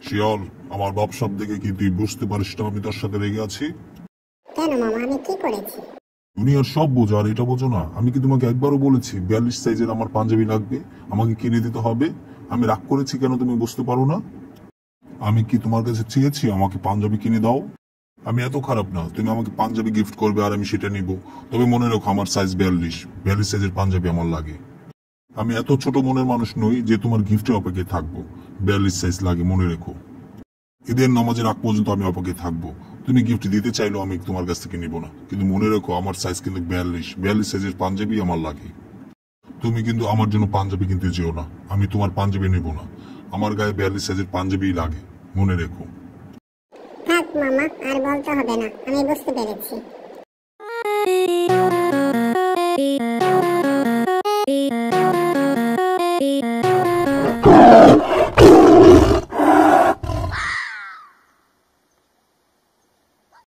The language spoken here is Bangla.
শিয়াল, আমার ভাবসাব দেখে কি তুই বুঝতে পারিস না আমি তোর সাথে রেগে আছি? কেন মামা, আমি কি করেছি? দুনিয়ার সব বোঝো আর এটা বোঝো না? আমি কি তোমাকে একবারও বলেছি 42 সাইজের আমার পাঞ্জাবি লাগবে, আমাকে কিনে দিতে হবে? আমি রাগ করেছি কেন তুমি বুঝতে পারো না? আমি কি তোমার কাছে চেয়েছি আমাকে পাঞ্জাবি কিনে দাও? আমি এত খারাপ না তুমি আমাকে পাঞ্জাবি গিফট করবে আর আমি সেটা নিব। তবে মনে রেখো আমার সাইজ 42 সাইজের পাঞ্জাবি আমার লাগে। আমি এত ছোট মনের মানুষ নই যে তোমার গিফটের অপেক্ষায় থাকবো। 42 সাইজ লাগে মনে রেখো। ঈদের নামাজের আগ পর্যন্ত আমি অপেক্ষায় থাকবো। তুমি গিফট দিতে চাইলেও আমি তোমার কাছ থেকে নিব না, কিন্তু মনে রেখো আমার সাইজ কিন্তু 42 সাইজের পাঞ্জাবি আমার লাগে। তুমি কিন্তু আমার জন্য পাঞ্জাবি কিনতে যেও না, আমি তোমার পাঞ্জাবি নেব না। আমার গায়ে 42 সাইজের পাঞ্জাবি লাগে, মনে রেখো। থাক মামা, আর বলতে হবে না, আমি বুঝতে পেরেছি।